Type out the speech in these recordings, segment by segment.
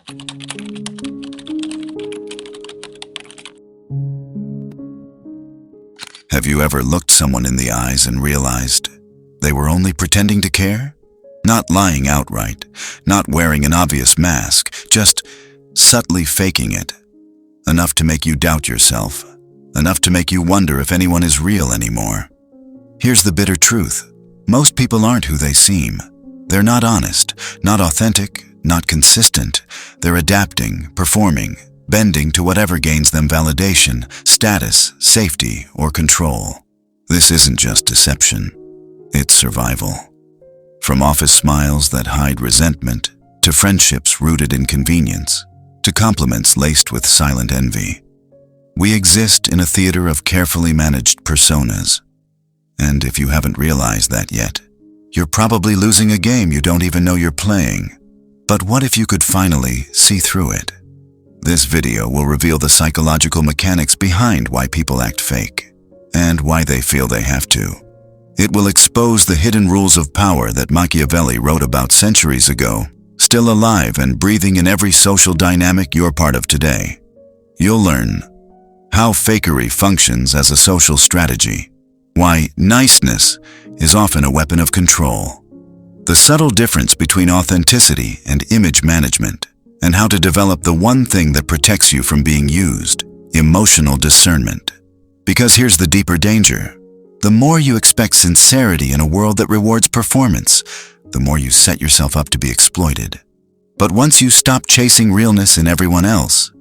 Have you ever looked someone in the eyes and realized they were only pretending to care? Not lying outright, not wearing an obvious mask, just subtly faking it. Enough to make you doubt yourself, enough to make you wonder if anyone is real anymore. Here's the bitter truth. Most people aren't who they seem. They're not honest, not authentic, not consistent. They're adapting, performing, bending to whatever gains them validation, status, safety, or control. This isn't just deception. It's survival. From office smiles that hide resentment, to friendships rooted in convenience, to compliments laced with silent envy. We exist in a theater of carefully managed personas. And if you haven't realized that yet, you're probably losing a game you don't even know you're playing. But what if you could finally see through it? This video will reveal the psychological mechanics behind why people act fake, and why they feel they have to. It will expose the hidden rules of power that Machiavelli wrote about centuries ago, still alive and breathing in every social dynamic you're part of today. You'll learn how fakery functions as a social strategy, why niceness is often a weapon of control, the subtle difference between authenticity and image management, and how to develop the one thing that protects you from being used, emotional discernment. Because here's the deeper danger. The more you expect sincerity in a world that rewards performance, the more you set yourself up to be exploited. But once you stop chasing realness in everyone else,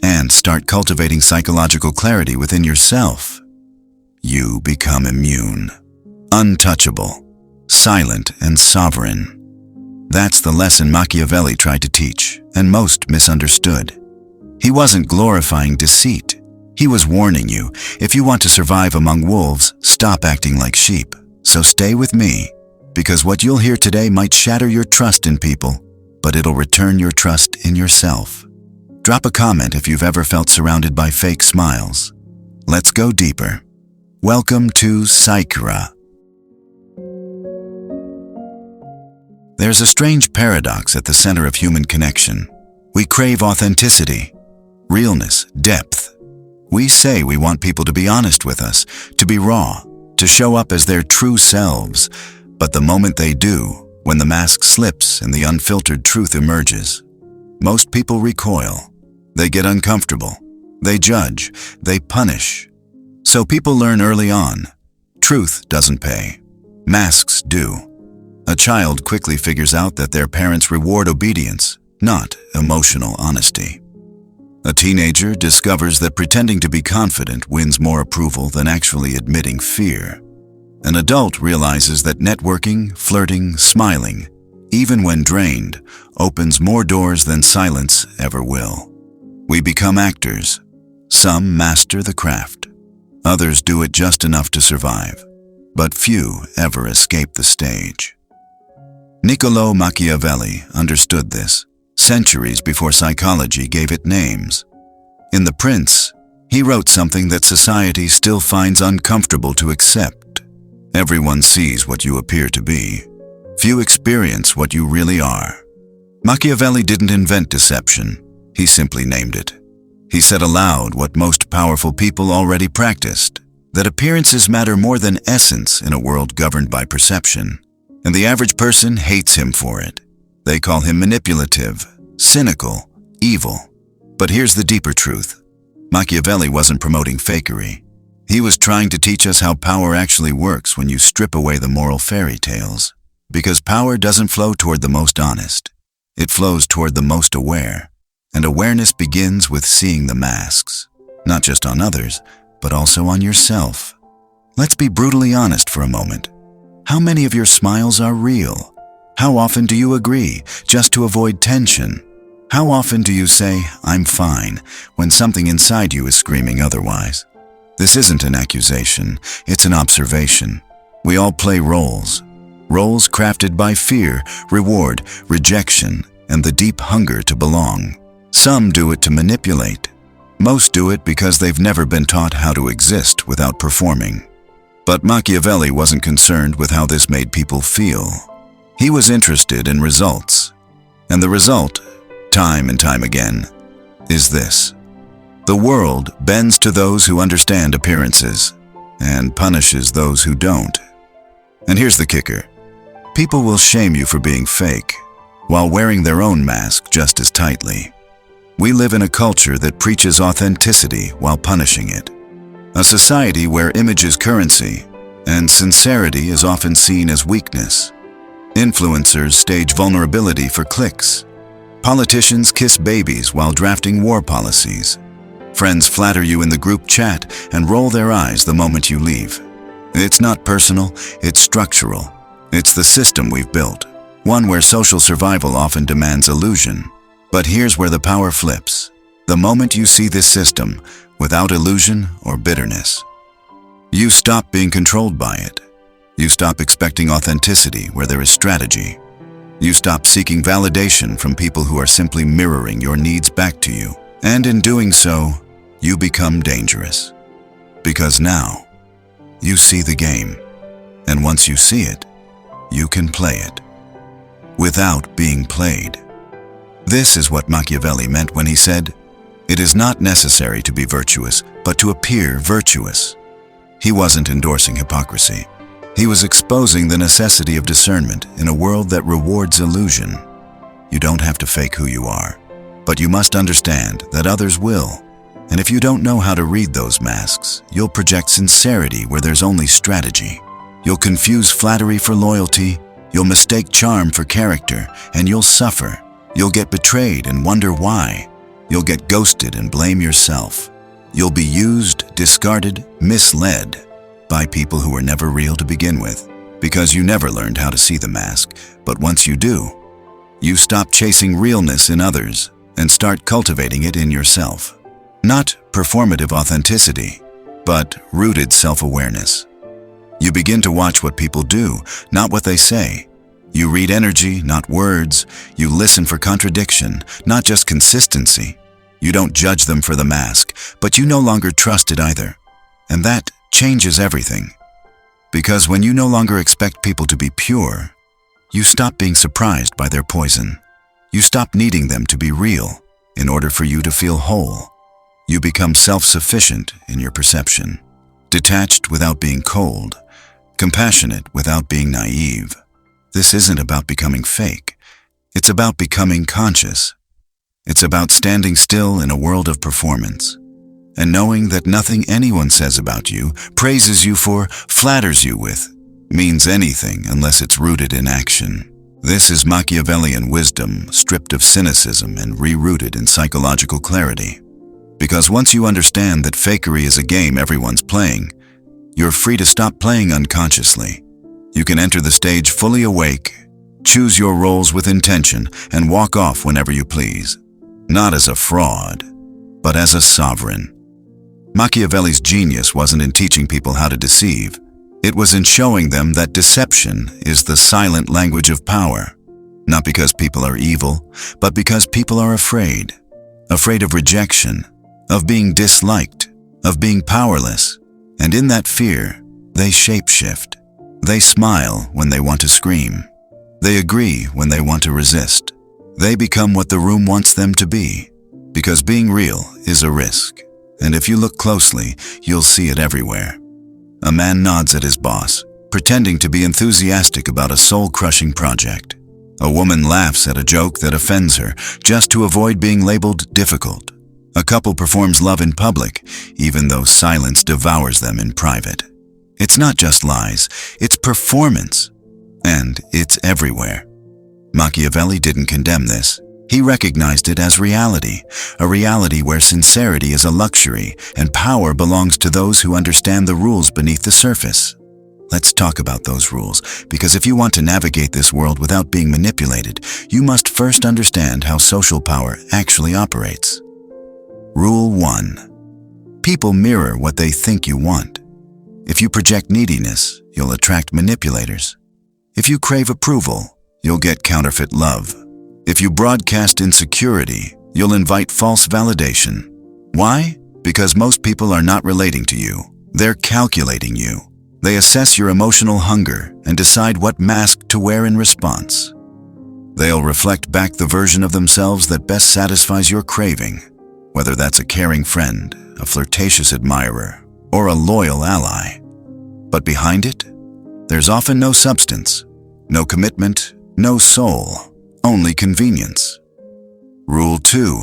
and start cultivating psychological clarity within yourself, you become immune, untouchable, silent, and sovereign. That's the lesson Machiavelli tried to teach, and most misunderstood. He wasn't glorifying deceit. He was warning you, if you want to survive among wolves, stop acting like sheep. So stay with me, because what you'll hear today might shatter your trust in people, but it'll return your trust in yourself. Drop a comment if you've ever felt surrounded by fake smiles. Let's go deeper. Welcome to Psychra. There's a strange paradox at the center of human connection. We crave authenticity, realness, depth. We say we want people to be honest with us, to be raw, to show up as their true selves. But the moment they do, when the mask slips and the unfiltered truth emerges, most people recoil. They get uncomfortable. They judge. They punish. So people learn early on. Truth doesn't pay. Masks do. A child quickly figures out that their parents reward obedience, not emotional honesty. A teenager discovers that pretending to be confident wins more approval than actually admitting fear. An adult realizes that networking, flirting, smiling, even when drained, opens more doors than silence ever will. We become actors. Some master the craft. Others do it just enough to survive, but few ever escape the stage. Niccolò Machiavelli understood this centuries before psychology gave it names. In The Prince, he wrote something that society still finds uncomfortable to accept. Everyone sees what you appear to be. Few experience what you really are. Machiavelli didn't invent deception. He simply named it. He said aloud what most powerful people already practiced, that appearances matter more than essence in a world governed by perception. And the average person hates him for it. They call him manipulative, cynical, evil. But here's the deeper truth. Machiavelli wasn't promoting fakery. He was trying to teach us how power actually works when you strip away the moral fairy tales. Because power doesn't flow toward the most honest. It flows toward the most aware. And awareness begins with seeing the masks, not just on others, but also on yourself. Let's be brutally honest for a moment. How many of your smiles are real? How often do you agree, just to avoid tension? How often do you say, "I'm fine," when something inside you is screaming otherwise? This isn't an accusation, it's an observation. We all play roles. Roles crafted by fear, reward, rejection, and the deep hunger to belong. Some do it to manipulate. Most do it because they've never been taught how to exist without performing. But Machiavelli wasn't concerned with how this made people feel. He was interested in results. And the result time and time again, is this: the world bends to those who understand appearances and punishes those who don't. And here's the kicker: people will shame you for being fake while wearing their own mask just as tightly. We live in a culture that preaches authenticity while punishing it. A society where image is currency and sincerity is often seen as weakness. Influencers stage vulnerability for clicks. Politicians kiss babies while drafting war policies. Friends flatter you in the group chat and roll their eyes the moment you leave. It's not personal, it's structural. It's the system we've built, one where social survival often demands illusion. But here's where the power flips. The moment you see this system without illusion or bitterness, you stop being controlled by it. You stop expecting authenticity where there is strategy. You stop seeking validation from people who are simply mirroring your needs back to you. And in doing so, you become dangerous. Because now, you see the game. And once you see it, you can play it without being played. This is what Machiavelli meant when he said, "It is not necessary to be virtuous, but to appear virtuous." He wasn't endorsing hypocrisy. He was exposing the necessity of discernment in a world that rewards illusion. You don't have to fake who you are, but you must understand that others will. And if you don't know how to read those masks, you'll project sincerity where there's only strategy. You'll confuse flattery for loyalty, you'll mistake charm for character, and you'll suffer. You'll get betrayed and wonder why. You'll get ghosted and blame yourself. You'll be used, discarded, misled by people who were never real to begin with, because you never learned how to see the mask. But once you do, you stop chasing realness in others and start cultivating it in yourself. Not performative authenticity, but rooted self-awareness. You begin to watch what people do, not what they say. You read energy, not words. You listen for contradiction, not just consistency. You don't judge them for the mask, but you no longer trust it either. And that changes everything. Because when you no longer expect people to be pure, you stop being surprised by their poison. You stop needing them to be real in order for you to feel whole. You become self-sufficient in your perception, detached without being cold, compassionate without being naive. This isn't about becoming fake. It's about becoming conscious. It's about standing still in a world of performance and knowing that nothing anyone says about you, praises you for, flatters you with, means anything unless it's rooted in action. This is Machiavellian wisdom stripped of cynicism and rerouted in psychological clarity. Because once you understand that fakery is a game everyone's playing, you're free to stop playing unconsciously. You can enter the stage fully awake, choose your roles with intention, and walk off whenever you please. Not as a fraud, but as a sovereign. Machiavelli's genius wasn't in teaching people how to deceive. It was in showing them that deception is the silent language of power. Not because people are evil, but because people are afraid. Afraid of rejection, of being disliked, of being powerless. And in that fear, they shapeshift. They smile when they want to scream. They agree when they want to resist. They become what the room wants them to be, because being real is a risk. And if you look closely, you'll see it everywhere. A man nods at his boss, pretending to be enthusiastic about a soul-crushing project. A woman laughs at a joke that offends her, just to avoid being labeled difficult. A couple performs love in public, even though silence devours them in private. It's not just lies, it's performance. And it's everywhere. Machiavelli didn't condemn this. He recognized it as reality, a reality where sincerity is a luxury and power belongs to those who understand the rules beneath the surface. Let's talk about those rules, because if you want to navigate this world without being manipulated, you must first understand how social power actually operates. Rule 1. People mirror what they think you want. If you project neediness, you'll attract manipulators. If you crave approval, you'll get counterfeit love. If you broadcast insecurity, you'll invite false validation. Why? Because most people are not relating to you. They're calculating you. They assess your emotional hunger and decide what mask to wear in response. They'll reflect back the version of themselves that best satisfies your craving, whether that's a caring friend, a flirtatious admirer, or a loyal ally. But behind it, there's often no substance, no commitment, no soul, only convenience. Rule 2.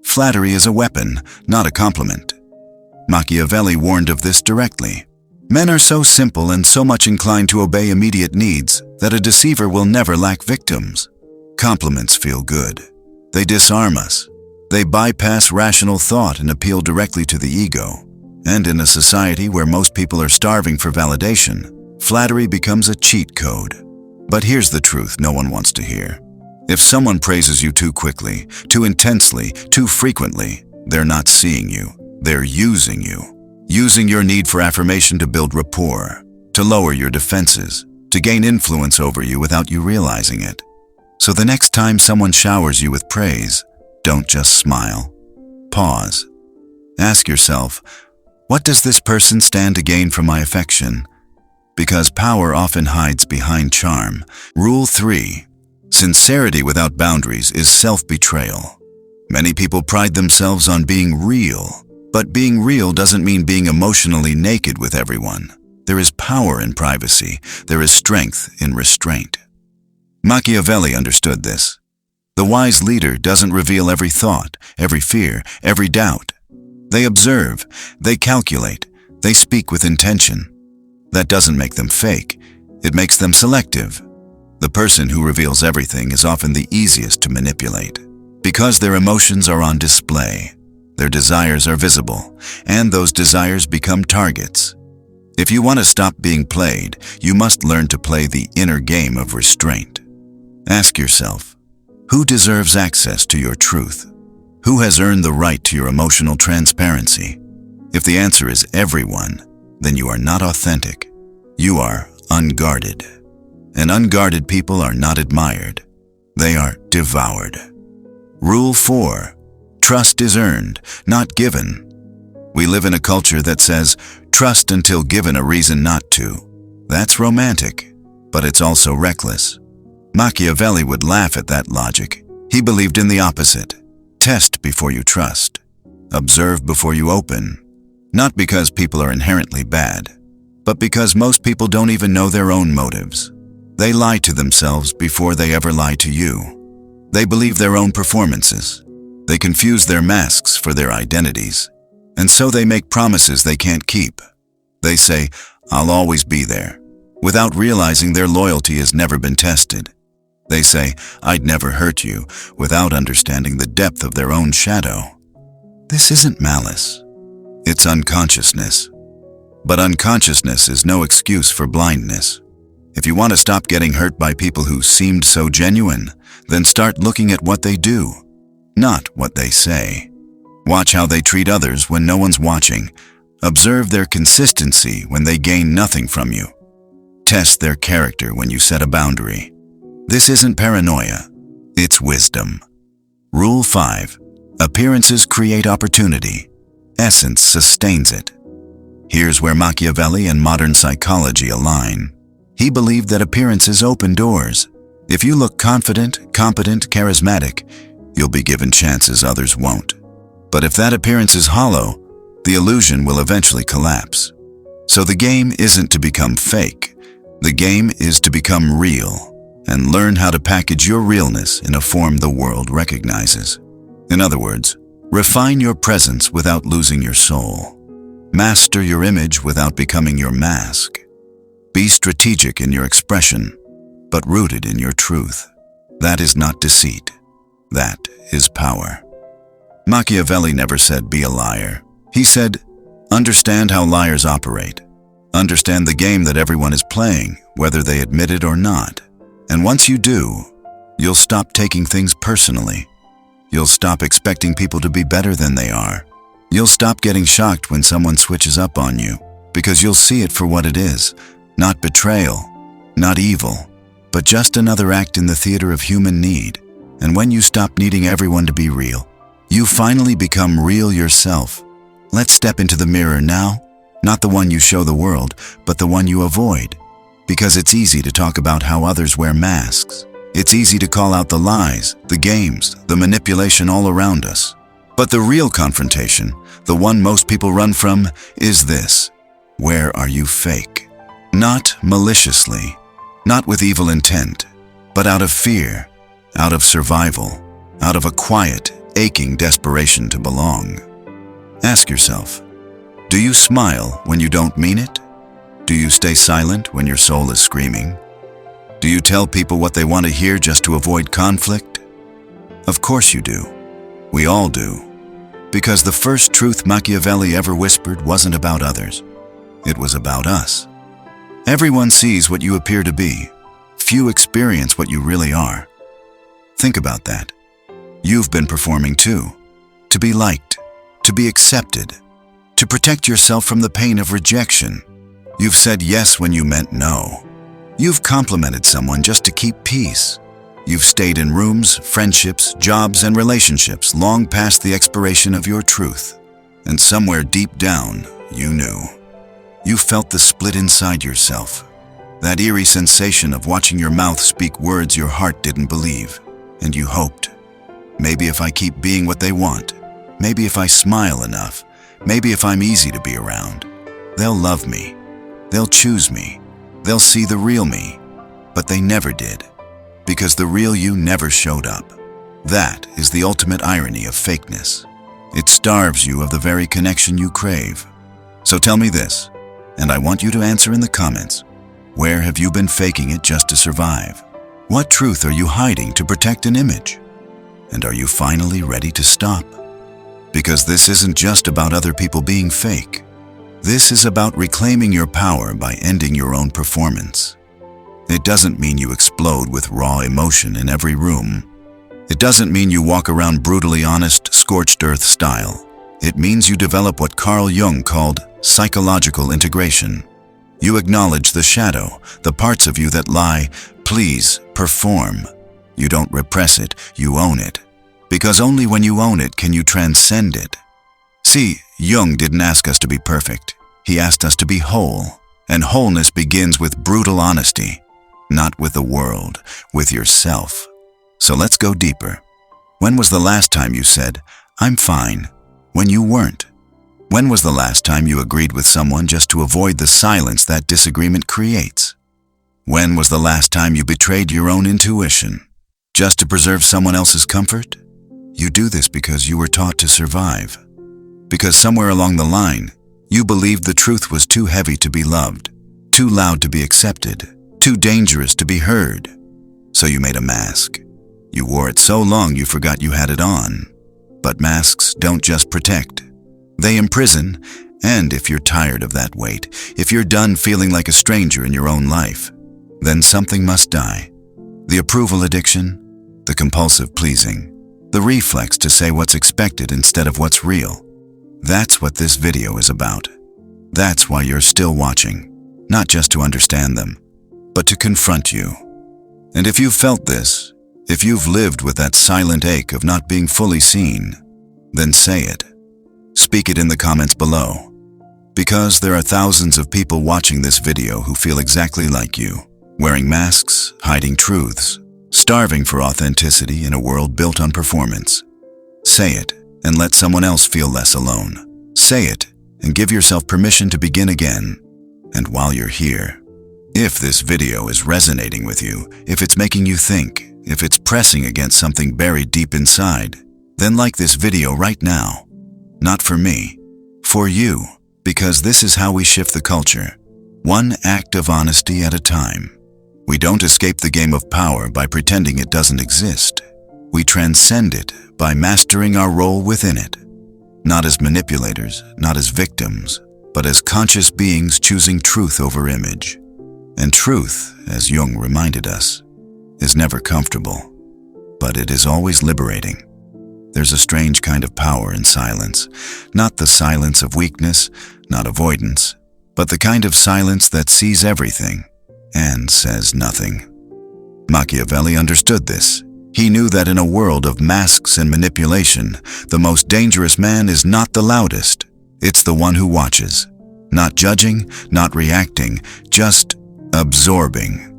Flattery is a weapon, not a compliment. Machiavelli warned of this directly. Men are so simple and so much inclined to obey immediate needs that a deceiver will never lack victims. Compliments feel good. They disarm us. They bypass rational thought and appeal directly to the ego. And in a society where most people are starving for validation, flattery becomes a cheat code. But here's the truth no one wants to hear. If someone praises you too quickly, too intensely, too frequently, they're not seeing you. They're using you. Using your need for affirmation to build rapport, to lower your defenses, to gain influence over you without you realizing it. So the next time someone showers you with praise, don't just smile. Pause. Ask yourself, what does this person stand to gain from my affection? Because power often hides behind charm. Rule 3. Sincerity without boundaries is self-betrayal. Many people pride themselves on being real, but being real doesn't mean being emotionally naked with everyone. There is power in privacy. There is strength in restraint. Machiavelli understood this. The wise leader doesn't reveal every thought, every fear, every doubt. They observe, they calculate, they speak with intention. That doesn't make them fake. It makes them selective. The person who reveals everything is often the easiest to manipulate, because their emotions are on display. Their desires are visible, and those desires become targets. If you want to stop being played, you must learn to play the inner game of restraint. Ask yourself, who deserves access to your truth? Who has earned the right to your emotional transparency? If the answer is everyone, then you are not authentic. You are unguarded. And unguarded people are not admired. They are devoured. Rule 4. Trust is earned, not given. We live in a culture that says, trust until given a reason not to. That's romantic, but it's also reckless. Machiavelli would laugh at that logic. He believed in the opposite. Test before you trust. Observe before you open. Not because people are inherently bad, but because most people don't even know their own motives. They lie to themselves before they ever lie to you. They believe their own performances. They confuse their masks for their identities. And so they make promises they can't keep. They say, I'll always be there, without realizing their loyalty has never been tested. They say, I'd never hurt you, without understanding the depth of their own shadow. This isn't malice. It's unconsciousness. But unconsciousness is no excuse for blindness. If you want to stop getting hurt by people who seemed so genuine, then start looking at what they do, not what they say. Watch how they treat others when no one's watching. Observe their consistency when they gain nothing from you. Test their character when you set a boundary. This isn't paranoia, it's wisdom. Rule 5. Appearances create opportunity. Essence sustains it. Here's where Machiavelli and modern psychology align. He believed that appearances open doors. If you look confident, competent, charismatic, you'll be given chances others won't. But if that appearance is hollow, the illusion will eventually collapse. So the game isn't to become fake. The game is to become real and learn how to package your realness in a form the world recognizes. In other words, refine your presence without losing your soul. Master your image without becoming your mask. Be strategic in your expression, but rooted in your truth. That is not deceit. That is power. Machiavelli never said be a liar. He said, understand how liars operate. Understand the game that everyone is playing, whether they admit it or not. And once you do, you'll stop taking things personally. You'll stop expecting people to be better than they are. You'll stop getting shocked when someone switches up on you, because you'll see it for what it is. Not betrayal, not evil, but just another act in the theater of human need. And when you stop needing everyone to be real, you finally become real yourself. Let's step into the mirror now, not the one you show the world, but the one you avoid. Because it's easy to talk about how others wear masks. It's easy to call out the lies, the games, the manipulation all around us. But the real confrontation, the one most people run from, is this: where are you fake? Not maliciously, not with evil intent, but out of fear, out of survival, out of a quiet, aching desperation to belong. Ask yourself, do you smile when you don't mean it? Do you stay silent when your soul is screaming? Do you tell people what they want to hear just to avoid conflict? Of course you do. We all do. Because the first truth Machiavelli ever whispered wasn't about others. It was about us. Everyone sees what you appear to be. Few experience what you really are. Think about that. You've been performing too. To be liked, to be accepted, to protect yourself from the pain of rejection. You've said yes when you meant no. You've complimented someone just to keep peace. You've stayed in rooms, friendships, jobs, and relationships long past the expiration of your truth. And somewhere deep down, you knew. You felt the split inside yourself. That eerie sensation of watching your mouth speak words your heart didn't believe. And you hoped. Maybe if I keep being what they want, maybe if I smile enough, maybe if I'm easy to be around, they'll love me. They'll choose me. They'll see the real me. But they never did. Because the real you never showed up. That is the ultimate irony of fakeness. It starves you of the very connection you crave. So tell me this, and I want you to answer in the comments. Where have you been faking it just to survive? What truth are you hiding to protect an image? And are you finally ready to stop? Because this isn't just about other people being fake. This is about reclaiming your power by ending your own performance. It doesn't mean you explode with raw emotion in every room. It doesn't mean you walk around brutally honest, scorched earth style. It means you develop what Carl Jung called psychological integration. You acknowledge the shadow, the parts of you that lie, please, perform. You don't repress it, you own it. Because only when you own it can you transcend it. See, Jung didn't ask us to be perfect. He asked us to be whole. And wholeness begins with brutal honesty. Not with the world, with yourself. So let's go deeper. When was the last time you said, "I'm fine," when you weren't? When was the last time you agreed with someone just to avoid the silence that disagreement creates? When was the last time you betrayed your own intuition, just to preserve someone else's comfort? You do this because you were taught to survive. Because somewhere along the line, you believed the truth was too heavy to be loved, too loud to be accepted, too dangerous to be heard. So you made a mask. You wore it so long you forgot you had it on. But masks don't just protect. They imprison, and if you're tired of that weight, if you're done feeling like a stranger in your own life, then something must die. The approval addiction, the compulsive pleasing, the reflex to say what's expected instead of what's real. That's what this video is about. That's why you're still watching, not just to understand them, but to confront you. And if you've felt this, if you've lived with that silent ache of not being fully seen, then say it. Speak it in the comments below. Because there are thousands of people watching this video who feel exactly like you, wearing masks, hiding truths, starving for authenticity in a world built on performance. Say it and let someone else feel less alone. Say it and give yourself permission to begin again. And while you're here, if this video is resonating with you, if it's making you think, if it's pressing against something buried deep inside, then like this video right now. Not for me, for you, because this is how we shift the culture, one act of honesty at a time. We don't escape the game of power by pretending it doesn't exist. We transcend it by mastering our role within it. Not as manipulators, not as victims, but as conscious beings choosing truth over image. And truth, as Jung reminded us, is never comfortable, but it is always liberating. There's a strange kind of power in silence, not the silence of weakness, not avoidance, but the kind of silence that sees everything and says nothing. Machiavelli understood this. He knew that in a world of masks and manipulation, the most dangerous man is not the loudest. It's the one who watches, not judging, not reacting, just absorbing.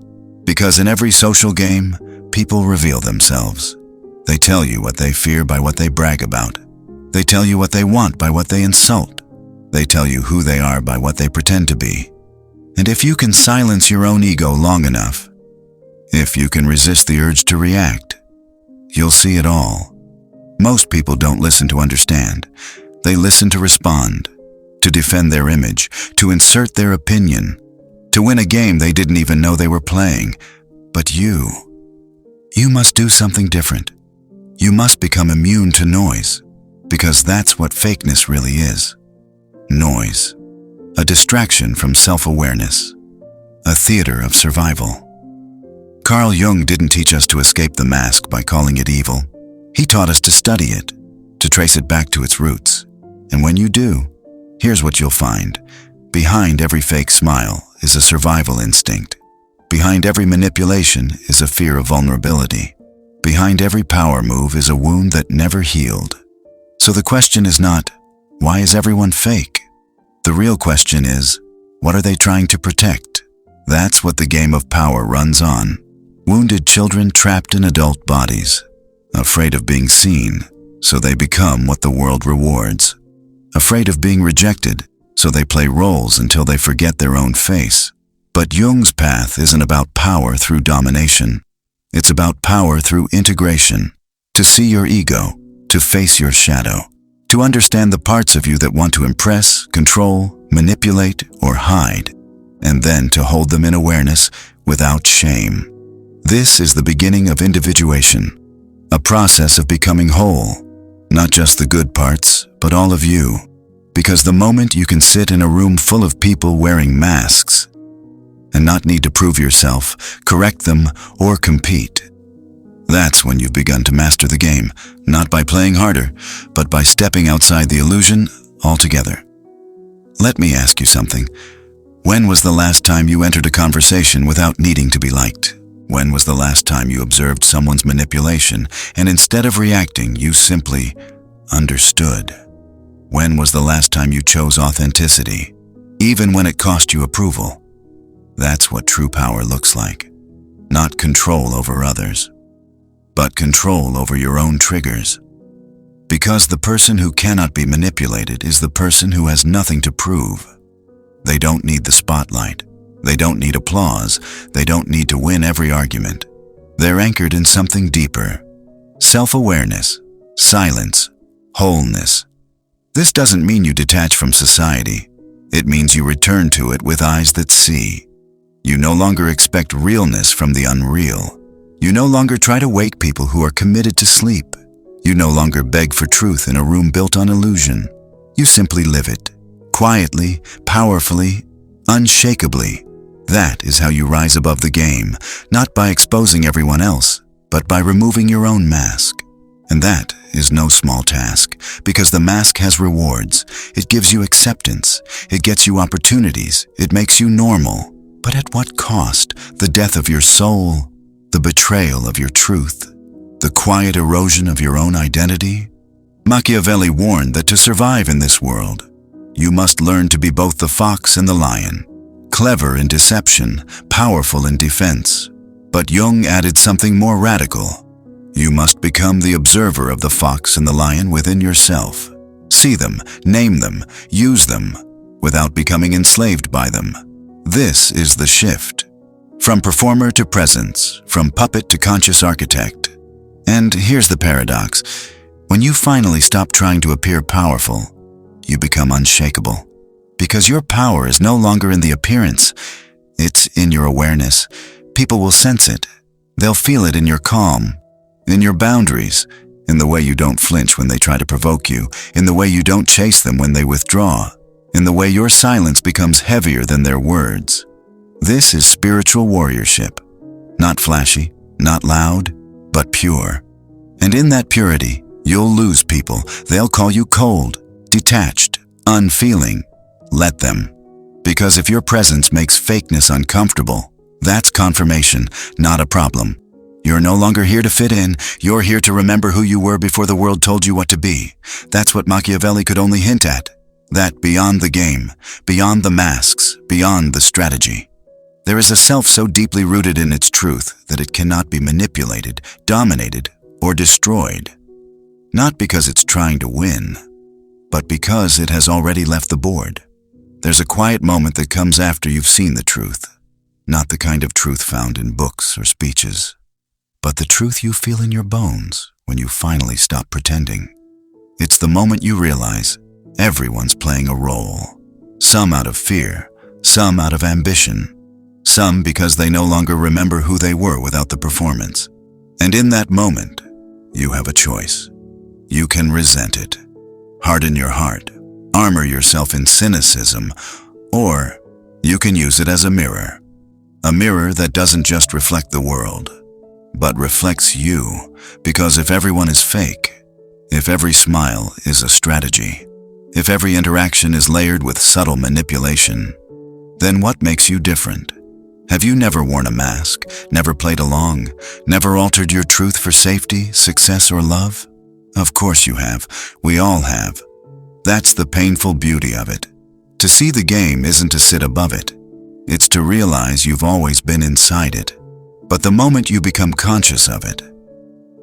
Because in every social game, people reveal themselves. They tell you what they fear by what they brag about. They tell you what they want by what they insult. They tell you who they are by what they pretend to be. And if you can silence your own ego long enough, if you can resist the urge to react, you'll see it all. Most people don't listen to understand. They listen to respond, to defend their image, to insert their opinion, to win a game they didn't even know they were playing. But you must do something different. You must become immune to noise, because that's what fakeness really is. Noise. A distraction from self-awareness. A theater of survival. Carl Jung didn't teach us to escape the mask by calling it evil. He taught us to study it, to trace it back to its roots. And when you do, here's what you'll find. Behind every fake smile is a survival instinct. Behind every manipulation is a fear of vulnerability. Behind every power move is a wound that never healed. So the question is not, why is everyone fake? The real question is, what are they trying to protect? That's what the game of power runs on. Wounded children trapped in adult bodies, afraid of being seen, so they become what the world rewards. Afraid of being rejected, so they play roles until they forget their own face. But Jung's path isn't about power through domination. It's about power through integration. To see your ego, to face your shadow, to understand the parts of you that want to impress, control, manipulate, or hide, and then to hold them in awareness without shame. This is the beginning of individuation, a process of becoming whole, not just the good parts, but all of you. Because the moment you can sit in a room full of people wearing masks and not need to prove yourself, correct them, or compete, that's when you've begun to master the game, not by playing harder, but by stepping outside the illusion altogether. Let me ask you something. When was the last time you entered a conversation without needing to be liked? When was the last time you observed someone's manipulation and instead of reacting, you simply understood? When was the last time you chose authenticity, even when it cost you approval? That's what true power looks like. Not control over others, but control over your own triggers. Because the person who cannot be manipulated is the person who has nothing to prove. They don't need the spotlight. They don't need applause. They don't need to win every argument. They're anchored in something deeper. Self-awareness, silence, wholeness. This doesn't mean you detach from society. It means you return to it with eyes that see. You no longer expect realness from the unreal. You no longer try to wake people who are committed to sleep. You no longer beg for truth in a room built on illusion. You simply live it, quietly, powerfully, unshakably. That is how you rise above the game, not by exposing everyone else, but by removing your own mask. And that is no small task, because the mask has rewards. It gives you acceptance. It gets you opportunities. It makes you normal. But at what cost? The death of your soul, the betrayal of your truth, the quiet erosion of your own identity? Machiavelli warned that to survive in this world, you must learn to be both the fox and the lion, clever in deception, powerful in defense. But Jung added something more radical. You must become the observer of the fox and the lion within yourself. See them, name them, use them, without becoming enslaved by them. This is the shift. From performer to presence, from puppet to conscious architect. And here's the paradox. When you finally stop trying to appear powerful, you become unshakable. Because your power is no longer in the appearance, it's in your awareness. People will sense it. They'll feel it in your calm, in your boundaries, in the way you don't flinch when they try to provoke you, in the way you don't chase them when they withdraw, in the way your silence becomes heavier than their words. This is spiritual warriorship. Not flashy, not loud, but pure. And in that purity, you'll lose people. They'll call you cold, detached, unfeeling. Let them. Because if your presence makes fakeness uncomfortable, that's confirmation, not a problem. You're no longer here to fit in. You're here to remember who you were before the world told you what to be. That's what Machiavelli could only hint at. That beyond the game, beyond the masks, beyond the strategy. There is a self so deeply rooted in its truth that it cannot be manipulated, dominated, or destroyed. Not because it's trying to win, but because it has already left the board. There's a quiet moment that comes after you've seen the truth. Not the kind of truth found in books or speeches, but the truth you feel in your bones when you finally stop pretending. It's the moment you realize everyone's playing a role. Some out of fear, some out of ambition, some because they no longer remember who they were without the performance. And in that moment, you have a choice. You can resent it, harden your heart, armor yourself in cynicism, or you can use it as a mirror that doesn't just reflect the world, but reflects you, because if everyone is fake, if every smile is a strategy, if every interaction is layered with subtle manipulation, then what makes you different? Have you never worn a mask, never played along, never altered your truth for safety, success, or love? Of course you have. We all have. That's the painful beauty of it. To see the game isn't to sit above it. It's to realize you've always been inside it. But the moment you become conscious of it,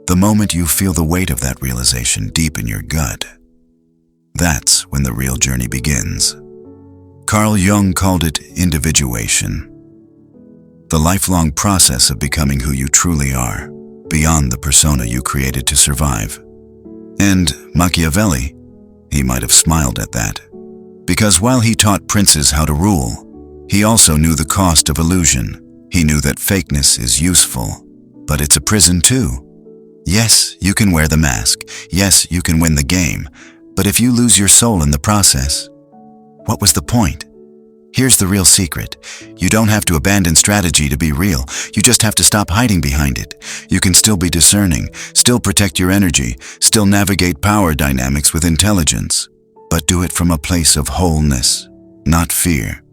the moment you feel the weight of that realization deep in your gut, that's when the real journey begins. Carl Jung called it individuation. The lifelong process of becoming who you truly are, beyond the persona you created to survive. And Machiavelli, he might have smiled at that. Because while he taught princes how to rule, he also knew the cost of illusion. He knew that fakeness is useful, but it's a prison too. Yes, you can wear the mask. Yes, you can win the game. But if you lose your soul in the process, what was the point? Here's the real secret. You don't have to abandon strategy to be real. You just have to stop hiding behind it. You can still be discerning, still protect your energy, still navigate power dynamics with intelligence, but do it from a place of wholeness, not fear.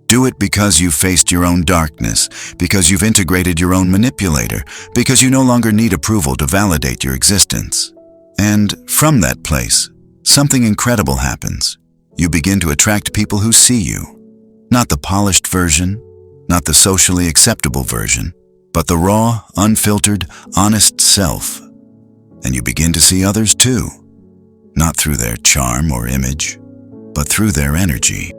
Do it because you've faced your own darkness, because you've integrated your own manipulator, because you no longer need approval to validate your existence. And from that place, something incredible happens. You begin to attract people who see you. Not the polished version, not the socially acceptable version, but the raw, unfiltered, honest self. And you begin to see others too, not through their charm or image, but through their energy.